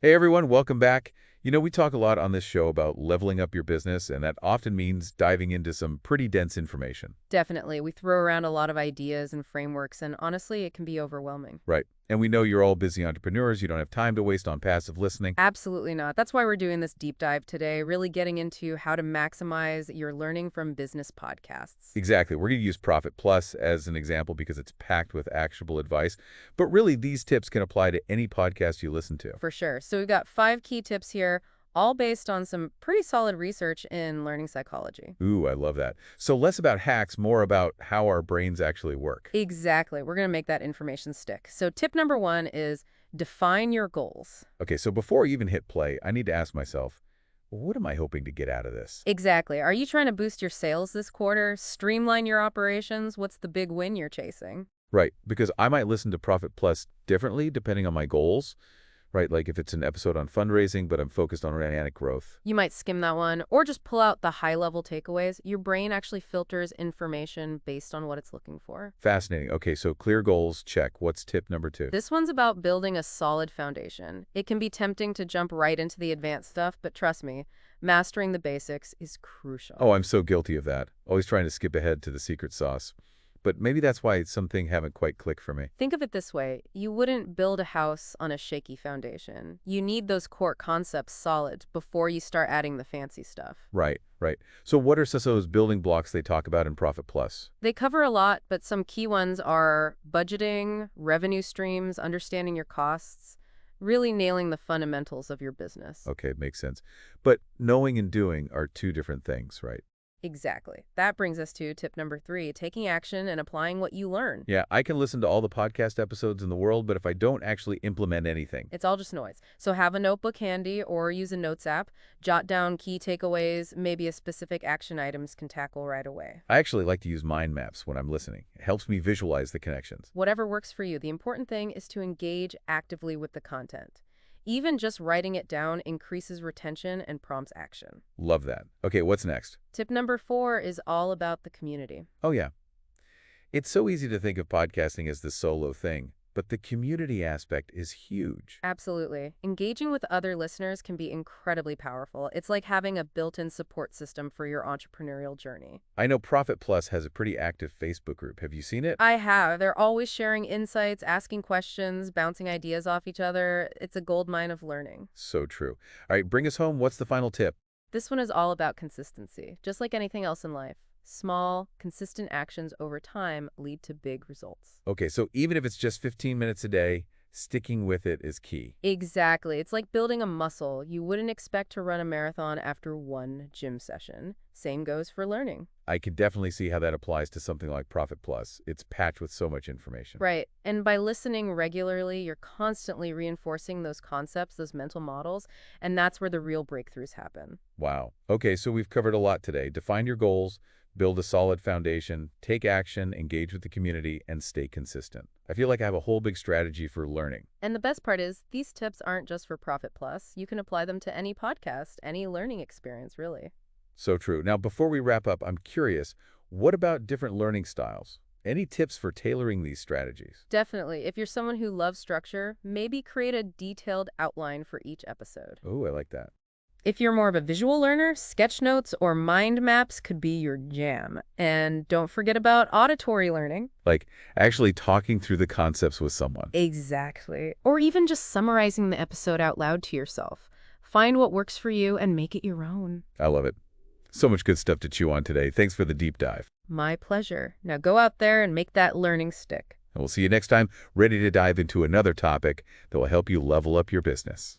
Hey everyone, welcome back. We talk a lot on this show about leveling up your business, and that often means diving into some pretty dense information. Definitely. We throw around a lot of ideas and frameworks, and honestly, it can be overwhelming. Right. And we know you're all busy entrepreneurs. You don't have time to waste on passive listening. Absolutely not. That's why we're doing this deep dive today, really getting into how to maximize your learning from business podcasts. Exactly. We're going to use Profit Plus as an example because it's packed with actionable advice. But really, these tips can apply to any podcast you listen to. For sure. So we've got 5 key tips here, all based on some pretty solid research in learning psychology. Ooh, I love that. So less about hacks, more about how our brains actually work. Exactly. We're going to make that information stick. So tip number 1 is define your goals. Okay, so before I even hit play, I need to ask myself, what am I hoping to get out of this? Exactly. Are you trying to boost your sales this quarter? Streamline your operations? What's the big win you're chasing? Right, because I might listen to Profit Plus differently depending on my goals, right? Like if it's an episode on fundraising, but I'm focused on organic growth. You might skim that one or just pull out the high-level takeaways. Your brain actually filters information based on what it's looking for. Fascinating. Okay, so clear goals, check. What's tip number two? This one's about building a solid foundation. It can be tempting to jump right into the advanced stuff, but trust me, mastering the basics is crucial. Oh, I'm so guilty of that. Always trying to skip ahead to the secret sauce. But maybe that's why something haven't quite clicked for me. Think of it this way. You wouldn't build a house on a shaky foundation. You need those core concepts solid before you start adding the fancy stuff. Right, right. So what are some of those building blocks they talk about in Profit Plus? They cover a lot, but some key ones are budgeting, revenue streams, understanding your costs, really nailing the fundamentals of your business. Okay, makes sense. But knowing and doing are two different things, right? Exactly. That brings us to tip number 3, taking action and applying what you learn. Yeah, I can listen to all the podcast episodes in the world, but if I don't actually implement anything, It's all just noise. So have a notebook handy or use a notes app. Jot down key takeaways, maybe a specific action items can tackle right away. I actually like to use mind maps when I'm listening. It helps me visualize the connections. Whatever works for you. The important thing is to engage actively with the content. Even just writing it down increases retention and prompts action. Love that. Okay, what's next? Tip number 4 is all about the community. Oh, yeah. It's so easy to think of podcasting as the solo thing, but the community aspect is huge. Absolutely. Engaging with other listeners can be incredibly powerful. It's like having a built-in support system for your entrepreneurial journey. I know Profit Plus has a pretty active Facebook group. Have you seen it? I have. They're always sharing insights, asking questions, bouncing ideas off each other. It's a goldmine of learning. So true. All right, bring us home. What's the final tip? This one is all about consistency, just like anything else in life. Small, consistent actions over time lead to big results. Okay, so even if it's just 15 minutes a day, sticking with it is key. Exactly. It's like building a muscle. You wouldn't expect to run a marathon after one gym session. Same goes for learning. I can definitely see how that applies to something like Profit Plus. It's packed with so much information. Right. And by listening regularly, you're constantly reinforcing those concepts, those mental models, and that's where the real breakthroughs happen. Wow. Okay, so we've covered a lot today. Define your goals, build a solid foundation, take action, engage with the community, and stay consistent. I feel like I have a whole big strategy for learning. And the best part is, these tips aren't just for Profit Plus. You can apply them to any podcast, any learning experience, really. So true. Now, before we wrap up, I'm curious, what about different learning styles? Any tips for tailoring these strategies? Definitely. If you're someone who loves structure, maybe create a detailed outline for each episode. Oh, I like that. If you're more of a visual learner, sketch notes or mind maps could be your jam. And don't forget about auditory learning. Like actually talking through the concepts with someone. Exactly. Or even just summarizing the episode out loud to yourself. Find what works for you and make it your own. I love it. So much good stuff to chew on today. Thanks for the deep dive. My pleasure. Now go out there and make that learning stick. And we'll see you next time, ready to dive into another topic that will help you level up your business.